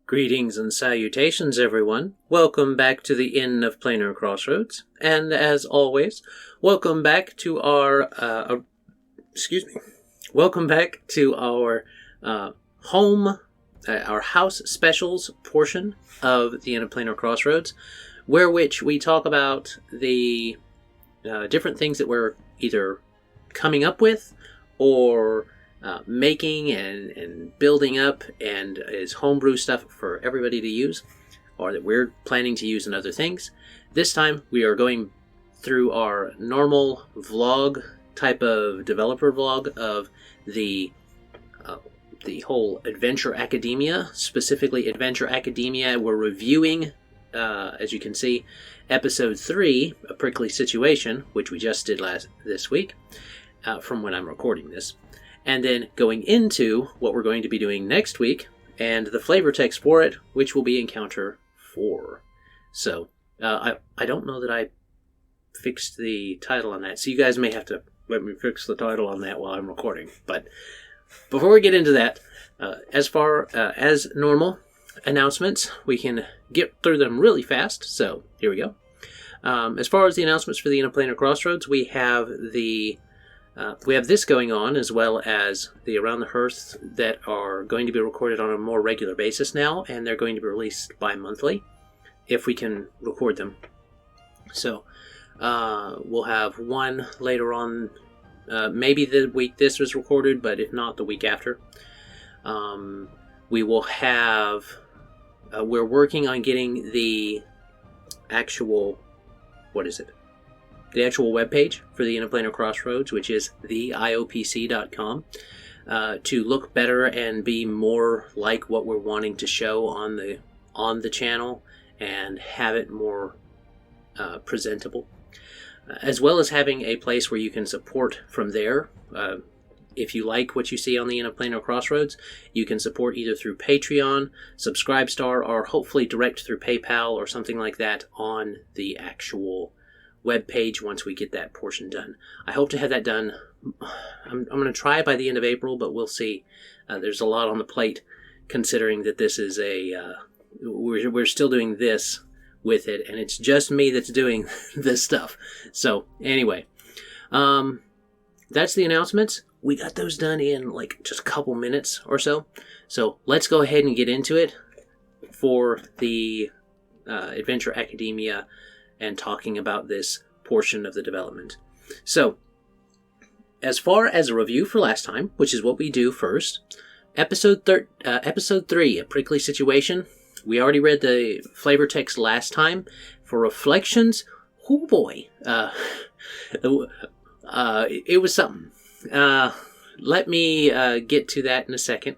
Greetings and salutations, everyone. Welcome back to the Inn of Planar Crossroads. And as always, welcome back to our, welcome back to our our house specials portion of the Inn of Planar Crossroads, where which we talk about the different things that we're either coming up with or making and building up and is homebrew stuff for everybody to use, or that we're planning to use in other things. This time we are going through our normal vlog type of developer vlog of the whole Adventure Academia, specifically Adventure Academia. We're reviewing, as you can see, episode 3, A Prickly Situation, which we just did this week, from when I'm recording this. And then going into what we're going to be doing next week, and the flavor text for it, which will be Encounter 4. So, I don't know that I fixed the title on that, so you guys may have to let me fix the title on that while I'm recording. But before we get into that, as far as normal announcements, we can get through them really fast, so here we go. As far as the announcements for the Inn of Planar Crossroads, we have this going on, as well as the Around the Hearth that are going to be recorded on a more regular basis now, and they're going to be released bi-monthly, if we can record them. So, we'll have one later on, maybe the week this was recorded, but if not, the week after. We will have, we're working on getting the actual, the actual webpage for the Inn of Planar Crossroads, which is the IoPC.com, to look better and be more like what we're wanting to show on the channel and have it more presentable, as well as having a place where you can support from there. If you like what you see on the Inn of Planar Crossroads, you can support either through Patreon, Subscribestar, or hopefully direct through PayPal or something like that on the actual web page once we get that portion done. I hope to have that done. I'm going to try by the end of April, but we'll see. There's a lot on the plate, considering that this is we're still doing this with it, and it's just me that's doing this stuff. So anyway, that's the announcements. We got those done in like just a couple minutes or so. So let's go ahead and get into it for the Adventure Academia and talking about this portion of the development. So, as far as a review for last time, which is what we do first, episode 3, A Prickly Situation. We already read the flavor text last time. For reflections, oh boy, it was something. Let me get to that in a second.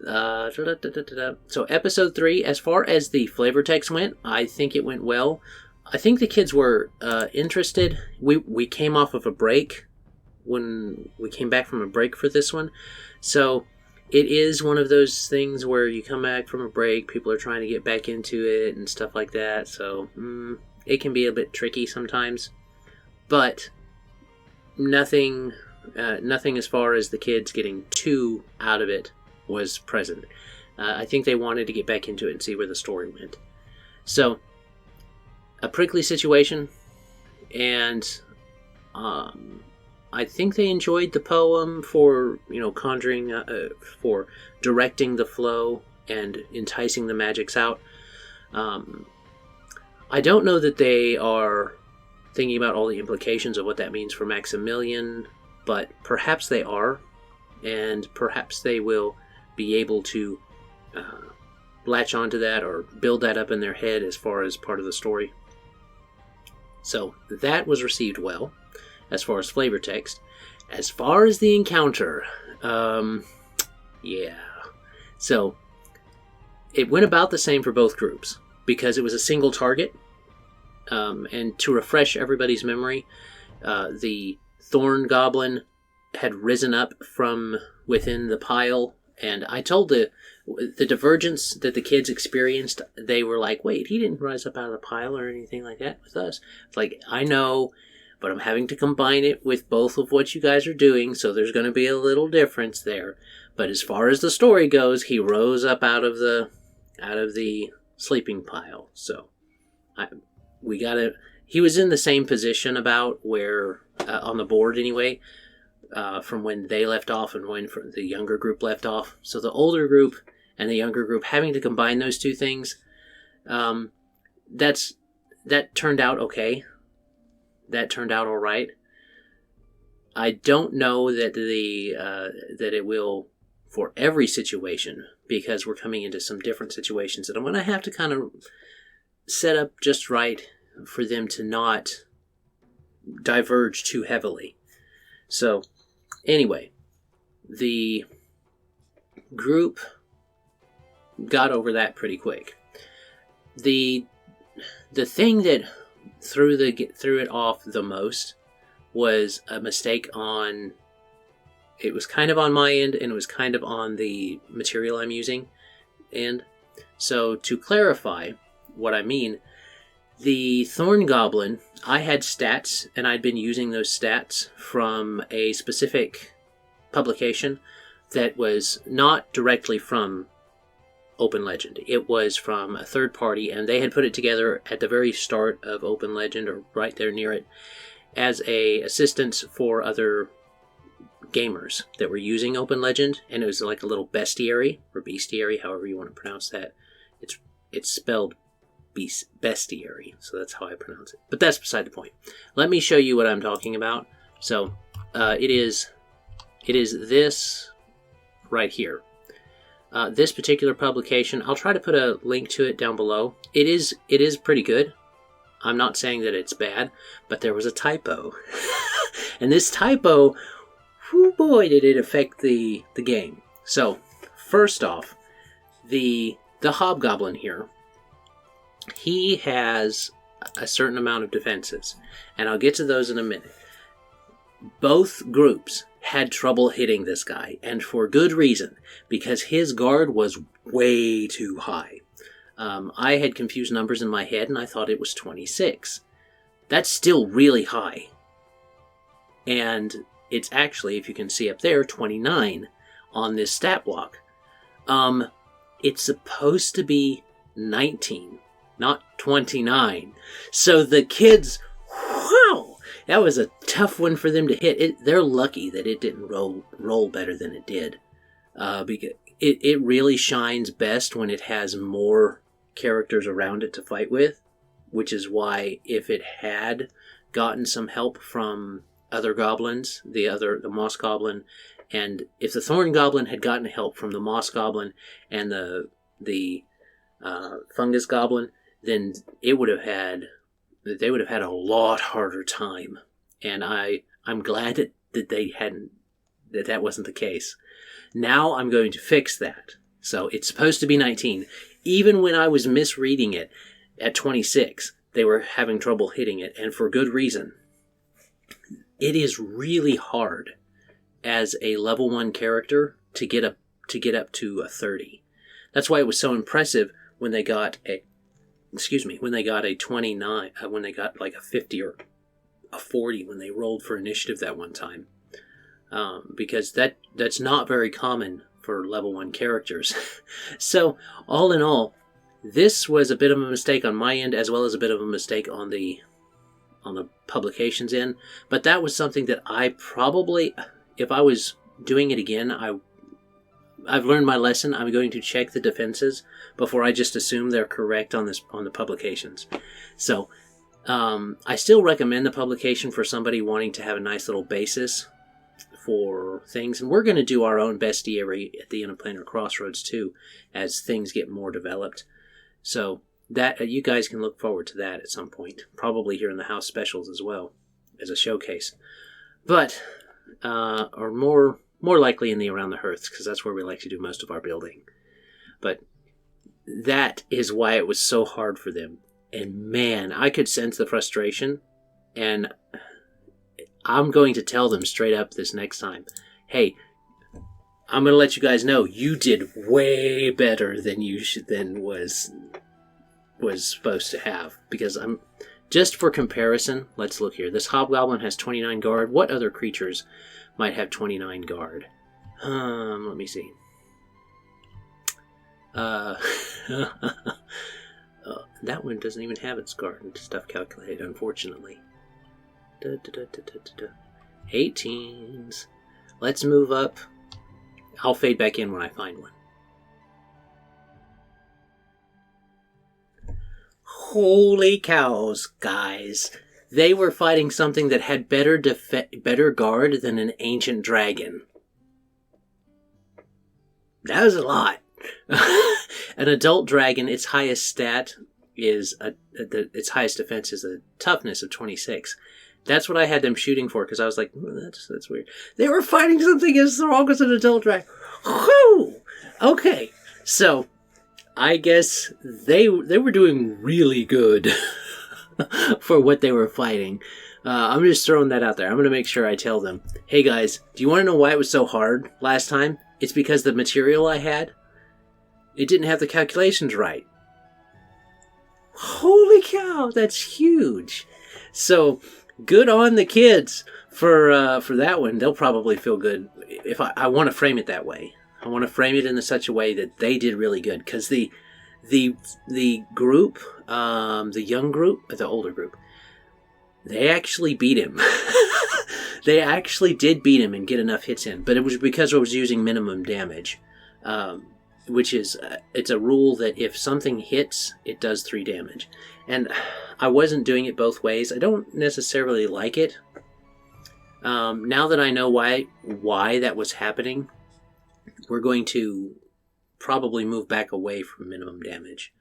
So episode 3, as far as the flavor text went, I think it went well. I think the kids were interested. We came off of a break when we came back from a break for this one. So it is one of those things where you come back from a break, people are trying to get back into it and stuff like that. So it can be a bit tricky sometimes. But nothing as far as the kids getting too out of it was present. I think they wanted to get back into it and see where the story went. So, A Prickly Situation, and I think they enjoyed the poem for, conjuring, for directing the flow and enticing the magics out. I don't know that they are thinking about all the implications of what that means for Maximilian, but perhaps they are, and perhaps they will be able to latch onto that or build that up in their head as far as part of the story. So that was received well as far as flavor text. As far as the encounter, yeah. So it went about the same for both groups because it was a single target. And to refresh everybody's memory, the Thorn Goblin had risen up from within the pile, and I told the divergence that the kids experienced, they were like, wait, he didn't rise up out of the pile or anything like that with us. It's like, I know, but I'm having to combine it with both of what you guys are doing, so there's going to be a little difference there. But as far as the story goes, he rose up out of the out of the sleeping pile. So he was in the same position about where, on the board anyway, from when they left off and when the younger group left off. So the older group and the younger group, having to combine those two things, that turned out okay. That turned out all right. I don't know that that it will for every situation, because we're coming into some different situations that I'm going to have to kind of set up just right for them to not diverge too heavily. So, anyway, the group got over that pretty quick. The thing that threw it off the most was a mistake on... It was kind of on my end, and it was kind of on the material I'm using end. So, to clarify what I mean, the Thorn Goblin, I had stats, and I'd been using those stats from a specific publication that was not directly from Open Legend. It was from a third party, and they had put it together at the very start of Open Legend, or right there near it, as a assistance for other gamers that were using Open Legend, and it was like a little bestiary, or bestiary, however you want to pronounce that. It's spelled bestiary, so that's how I pronounce it. But that's beside the point. Let me show you what I'm talking about. So, it is this right here. This particular publication, I'll try to put a link to it down below. It is pretty good. I'm not saying that it's bad, but there was a typo. And this typo, whoo boy, did it affect the game. So, first off, the Hobgoblin here, he has a certain amount of defenses, and I'll get to those in a minute. Both groups had trouble hitting this guy, and for good reason, because his guard was way too high. I had confused numbers in my head, and I thought it was 26. That's still really high. And it's actually, if you can see up there, 29 on this stat block. It's supposed to be 19, not 29. So the kids, wow, that was a tough one for them to hit. They're lucky that it didn't roll better than it did. Because it really shines best when it has more characters around it to fight with, which is why if it had gotten some help from other goblins, the Moss Goblin, and if the Thorn Goblin had gotten help from the Moss Goblin and the Fungus Goblin, then they would have had a lot harder time. And I'm glad that wasn't the case. Now I'm going to fix that. So it's supposed to be 19. Even when I was misreading it at 26, they were having trouble hitting it, and for good reason. It is really hard as a level 1 character to get up to a 30. That's why it was so impressive when they got a 29, when they got like a 50 or a 40 when they rolled for initiative that one time. Because that's not very common for level 1 characters. So, all in all, this was a bit of a mistake on my end, as well as a bit of a mistake on the publications end. But that was something that I probably, if I was doing it again, I've learned my lesson. I'm going to check the defenses before I just assume they're correct on the publications. So, I still recommend the publication for somebody wanting to have a nice little basis for things, and we're going to do our own bestiary at the end of Planar Crossroads too, as things get more developed. So that you guys can look forward to that at some point, probably here in the house specials as well as a showcase, but or more likely in the Around the Hearths, because that's where we like to do most of our building. But that is why it was so hard for them, and man, I could sense the frustration, and I'm going to tell them straight up this next time, hey, I'm going to let you guys know you did way better than was supposed to have. Because just for comparison, let's look here. This Hobgoblin has 29 guard. What other creatures might have 29 guard? Let me see. That one doesn't even have its garden stuff calculated, unfortunately. 18s. Let's move up. I'll fade back in when I find one. Holy cows, guys. They were fighting something that had better guard than an ancient dragon. That was a lot. An adult dragon, its highest stat is its highest defense is a toughness of 26. That's what I had them shooting for, because I was like, that's weird. They were fighting something as strong as an adult dragon. Whew! Okay, so I guess they were doing really good for what they were fighting. I'm just throwing that out there. I'm going to make sure I tell them, hey guys, do you want to know why it was so hard last time? It's because the material I had, it didn't have the calculations right. Holy cow, that's huge. So, good on the kids for that one. They'll probably feel good. If I want to frame it that way. I want to frame it in such a way that they did really good. Because the group, the young group, the older group, they actually beat him. They actually did beat him and get enough hits in. But it was because I was using minimum damage. Which is, it's a rule that if something hits, it does 3 damage. And I wasn't doing it both ways. I don't necessarily like it. Now that I know why that was happening, we're going to probably move back away from minimum damage.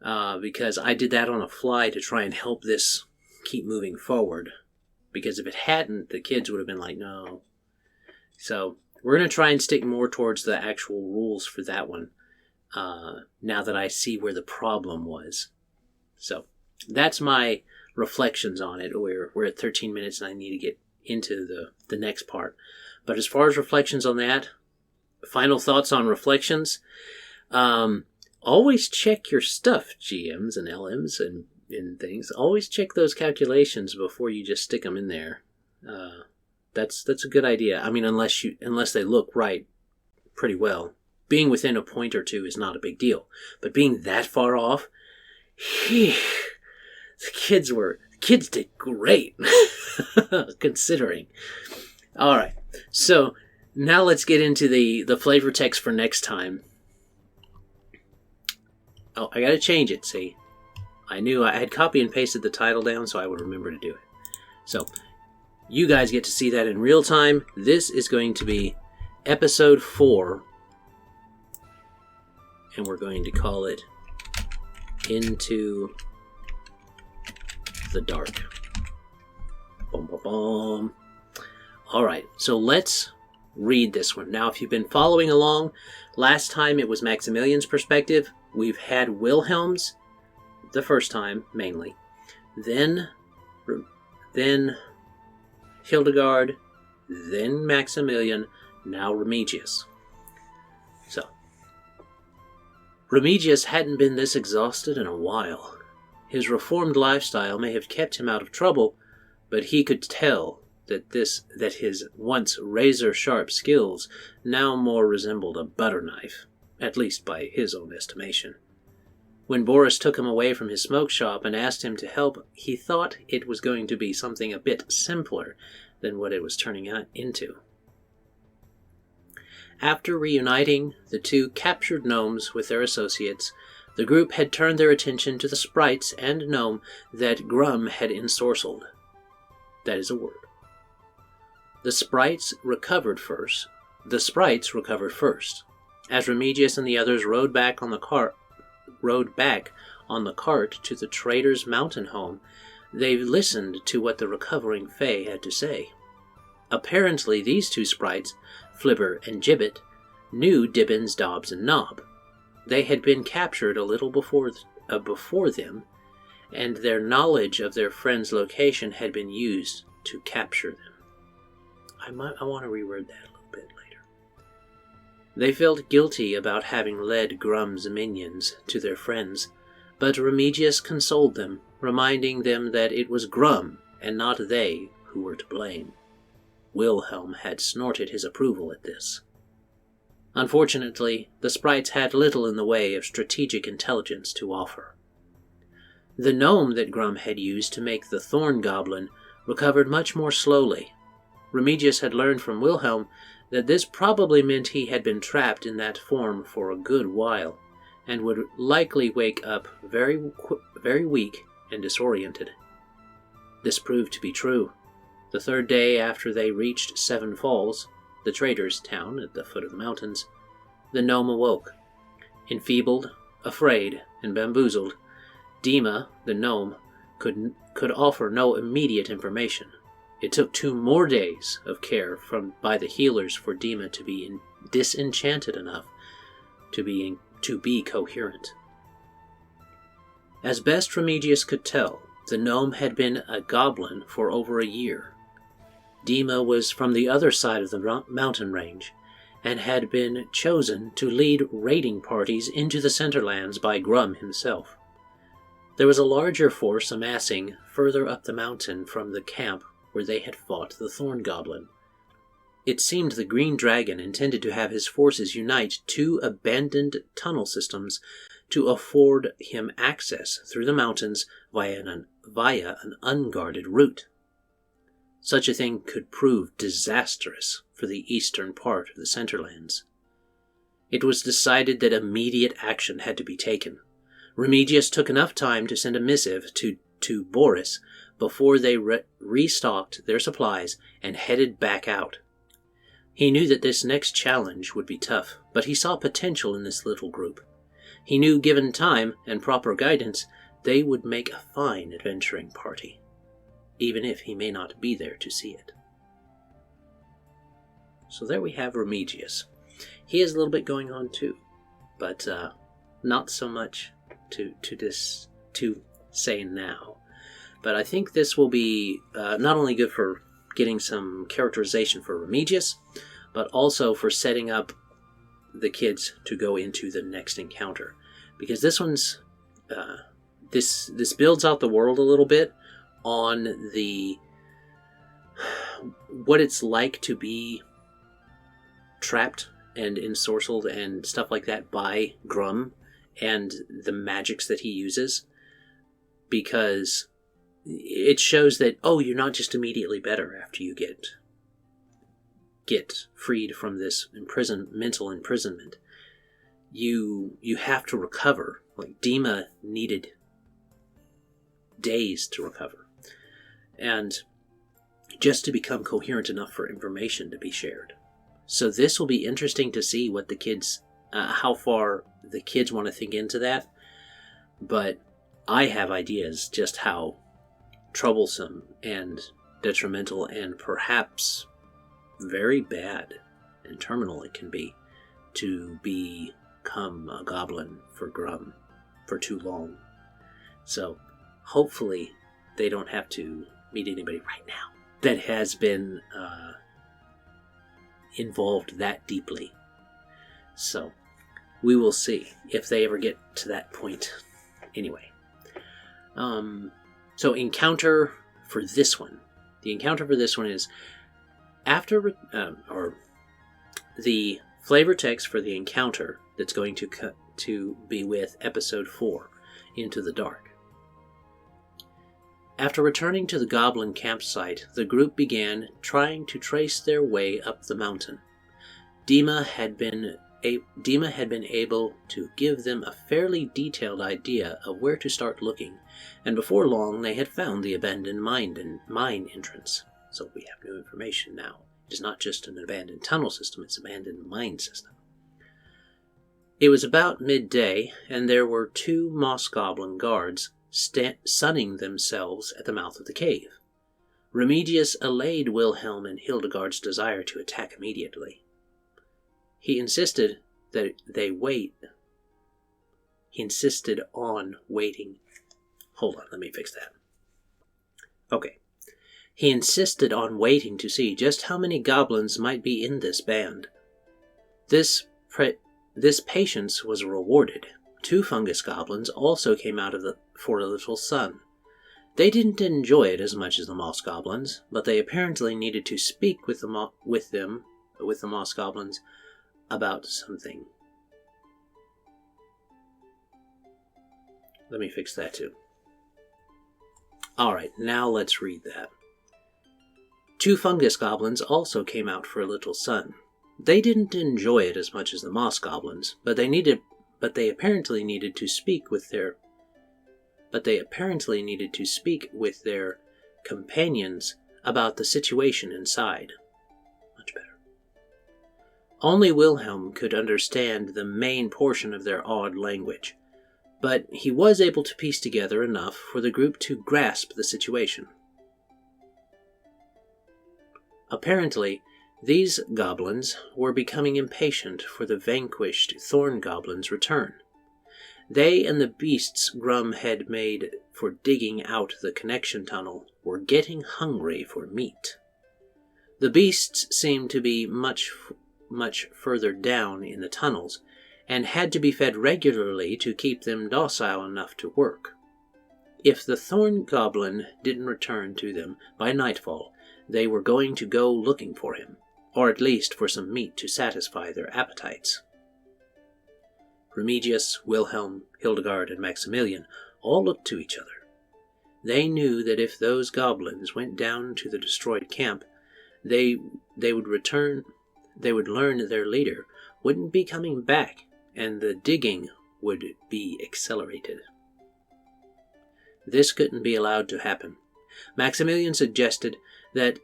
Because I did that on a fly to try and help this keep moving forward. Because if it hadn't, the kids would have been like, no. So we're going to try and stick more towards the actual rules for that one. Now that I see where the problem was. So that's my reflections on it. We're at 13 minutes and I need to get into the next part. But as far as reflections on that, final thoughts on reflections. Always check your stuff, GMs and LMs and things. Always check those calculations before you just stick them in there. That's a good idea. I mean, unless they look right pretty well. Being within a point or two is not a big deal. But being that far off, the kids did great, considering. All right, so now let's get into the flavor text for next time. Oh, I gotta change it, see? I knew I had copy and pasted the title down so I would remember to do it. So, you guys get to see that in real time. This is going to be episode 4. And we're going to call it Into the Dark. Boom, boom, boom. Alright, so let's read this one. Now, if you've been following along, last time it was Maximilian's perspective. We've had Wilhelm's the first time, mainly. Then Hildegard, then Maximilian, now Remigius. So, Remigius hadn't been this exhausted in a while. His reformed lifestyle may have kept him out of trouble, but he could tell that his once razor-sharp skills now more resembled a butter knife, at least by his own estimation. When Boris took him away from his smoke shop and asked him to help, he thought it was going to be something a bit simpler than what it was turning out into. After reuniting the 2 captured gnomes with their associates, the group had turned their attention to the sprites and gnome that Grum had ensorcelled. That is a word. The sprites recovered first. As Remigius and the others rode back on the cart to the trader's mountain home, they listened to what the recovering Fae had to say. Apparently these 2 sprites, Flibber and Gibbet, knew Dibbins, Dobbs, and Knob. They had been captured a little before them, and their knowledge of their friend's location had been used to capture them. I want to reword that a little bit later. They felt guilty about having led Grum's minions to their friends, but Remigius consoled them, reminding them that it was Grum and not they who were to blame. Wilhelm had snorted his approval at this. Unfortunately, the sprites had little in the way of strategic intelligence to offer. The gnome that Grum had used to make the thorn goblin recovered much more slowly. Remigius had learned from Wilhelm that this probably meant he had been trapped in that form for a good while, and would likely wake up very weak and disoriented. This proved to be true. The third day after they reached Seven Falls, the traders' town at the foot of the mountains, the gnome awoke. Enfeebled, afraid, and bamboozled, Dima, the gnome, could offer no immediate information. It took 2 more days of care by the healers for Dima to be disenchanted enough to be coherent. As best Remigius could tell, the gnome had been a goblin for over a year. Dima was from the other side of the mountain range, and had been chosen to lead raiding parties into the Centerlands by Grum himself. There was a larger force amassing further up the mountain from the camp where they had fought the Thorn Goblin. It seemed the Green Dragon intended to have his forces unite 2 abandoned tunnel systems to afford him access through the mountains via an unguarded route. Such a thing could prove disastrous for the eastern part of the Centerlands. It was decided that immediate action had to be taken. Remigius took enough time to send a missive to Boris before they restocked their supplies and headed back out. He knew that this next challenge would be tough, but he saw potential in this little group. He knew, given time and proper guidance, they would make a fine adventuring party, even if he may not be there to see it. So there we have Remigius. He has a little bit going on too, but not so much to say now. But I think this will be not only good for getting some characterization for Remigius, but also for setting up the kids to go into the next encounter. Because this one's this builds out the world a little bit on what it's like to be trapped and ensorcelled and stuff like that by Grum and the magics that he uses, because it shows that, you're not just immediately better after you get freed from this mental imprisonment. You have to recover. Like Dima needed days to recover, and just to become coherent enough for information to be shared. So this will be interesting to see what the kids, how far the kids want to think into that. But I have ideas just how troublesome and detrimental and perhaps very bad and terminal it can be to become a goblin for Grum for too long. So hopefully they don't have to meet anybody right now that has been involved that deeply. So we will see if they ever get to that point. Anyway, so encounter for this one. The encounter for this one is after, or the flavor text for the encounter that's going to be with episode 4, Into the Dark. After returning to the goblin campsite, the group began trying to trace their way up the mountain. Dima had been able to give them a fairly detailed idea of where to start looking, and before long they had found the abandoned mine entrance. So we have new information now. It is not just an abandoned tunnel system, it's an abandoned mine system. It was about midday, and there were 2 moss goblin guards sunning themselves at the mouth of the cave. Remigius allayed Wilhelm and Hildegard's desire to attack immediately. He insisted that they wait. He insisted on waiting. Hold on, let me fix that. Okay. He insisted on waiting to see just how many goblins might be in this band. This patience was rewarded. 2 fungus goblins also came out for a little sun. They didn't enjoy it as much as the moss goblins, but they apparently needed to speak with the moss goblins about something. Let me fix that too. Alright, now let's read that. 2 fungus goblins also came out for a little sun. They didn't enjoy it as much as the moss goblins, but they apparently needed to speak with their companions about the situation inside. Much better. Only Wilhelm could understand the main portion of their odd language, but he was able to piece together enough for the group to grasp the situation. Apparently, these goblins were becoming impatient for the vanquished thorn goblins' return. They and the beasts Grum had made for digging out the connection tunnel were getting hungry for meat. The beasts seemed to be much further down in the tunnels, and had to be fed regularly to keep them docile enough to work. If the thorn goblin didn't return to them by nightfall, they were going to go looking for him, or at least for some meat to satisfy their appetites. Remigius, Wilhelm, Hildegard, and Maximilian all looked to each other. They knew that if those goblins went down to the destroyed camp, they would learn their leader wouldn't be coming back, and the digging would be accelerated. This couldn't be allowed to happen. Maximilian suggested that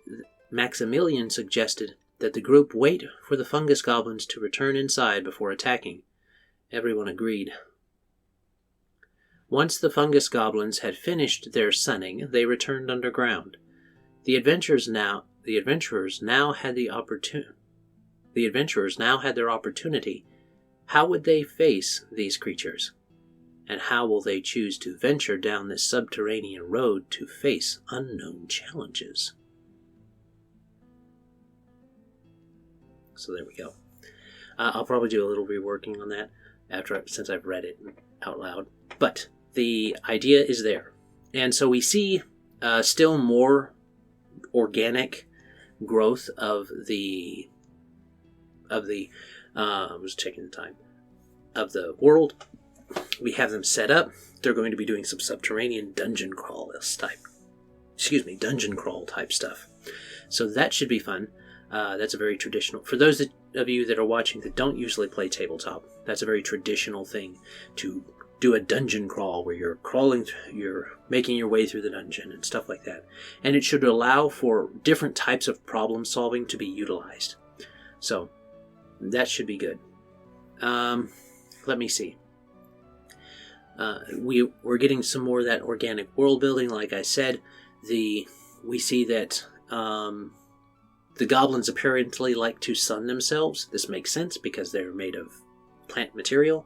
the group wait for the fungus goblins to return inside before attacking. Everyone agreed. Once the fungus goblins had finished their sunning, they returned underground. The adventurers now had their opportunity. How would they face these creatures? And how will they choose to venture down this subterranean road to face unknown challenges? So there we go. I'll probably do a little reworking on that since I've read it out loud. But the idea is there. And so we see still more organic growth of the I was checking the time, of the world. We have them set up. They're going to be doing some subterranean dungeon crawl type stuff. So that should be fun. That's a very traditional, for those of you that are watching that don't usually play tabletop, that's a very traditional thing to do a dungeon crawl where you're making your way through the dungeon and stuff like that. And it should allow for different types of problem solving to be utilized. So that should be good. Let me see. We're getting some more of that organic world building. Like I said, we see that the goblins apparently like to sun themselves. This makes sense because they're made of plant material,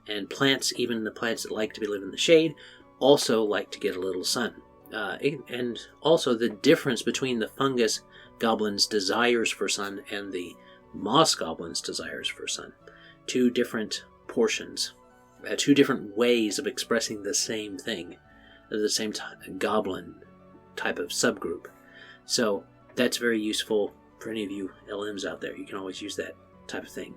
and plants, even the plants that like to live in the shade, also like to get a little sun. And also the difference between the fungus goblins' desires for sun and the moss goblins' desires for sun. 2 different portions. 2 different ways of expressing the same thing, the same goblin type of subgroup. So that's very useful for any of you LMs out there. You can always use that type of thing.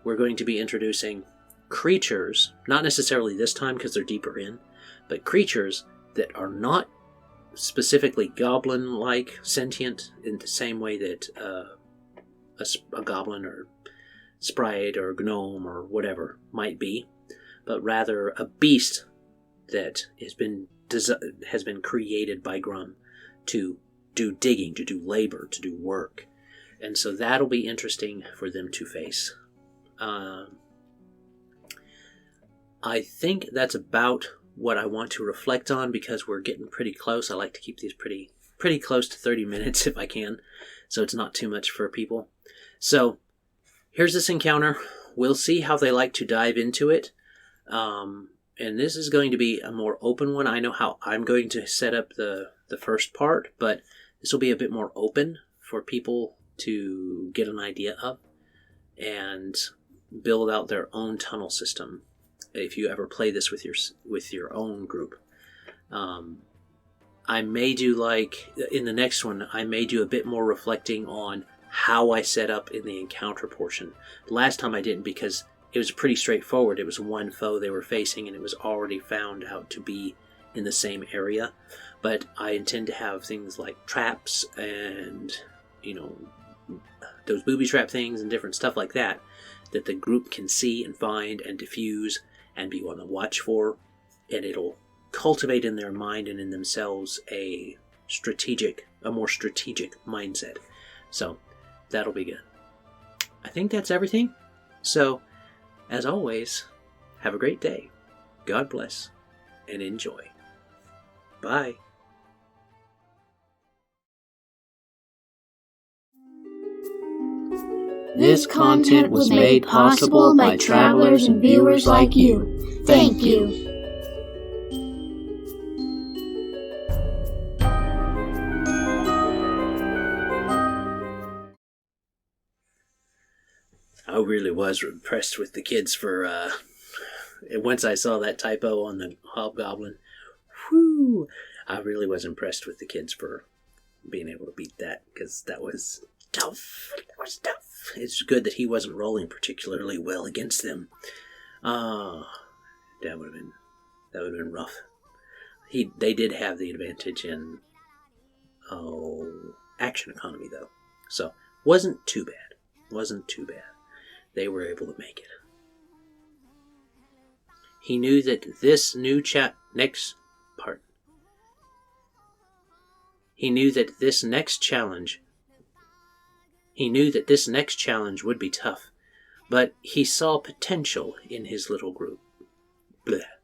We're going to be introducing creatures, not necessarily this time because they're deeper in, but creatures that are not specifically goblin-like, sentient, in the same way that a goblin or sprite or gnome or whatever might be, but rather a beast that has been created by Grum to do digging, to do labor, to do work. And so that'll be interesting for them to face. I think that's about what I want to reflect on because we're getting pretty close. I like to keep these pretty close to 30 minutes if I can, so it's not too much for people. So here's this encounter. We'll see how they like to dive into it. And this is going to be a more open one. I know how I'm going to set up the first part, but this will be a bit more open for people to get an idea of and build out their own tunnel system if you ever play this with your own group. I may do, like in the next one, I may do a bit more reflecting on how I set up in the encounter portion. Last time I didn't because it was pretty straightforward. It was one foe they were facing, and it was already found out to be in the same area. But I intend to have things like traps and, those booby trap things and different stuff like that the group can see and find and diffuse and be on the watch for. And it'll cultivate in their mind and in themselves a more strategic mindset. So that'll be good. I think that's everything. So, as always, have a great day. God bless and enjoy. Bye. This content was made possible by travelers and viewers like you. Thank you. I really was impressed with the kids for, once I saw that typo on the hobgoblin, I really was impressed with the kids for being able to beat that, because that was tough. It's good that he wasn't rolling particularly well against them. That would have been rough. They did have the advantage in action economy though, so wasn't too bad. They were able to make it. He knew that this next challenge would be tough, but he saw potential in his little group. Blech.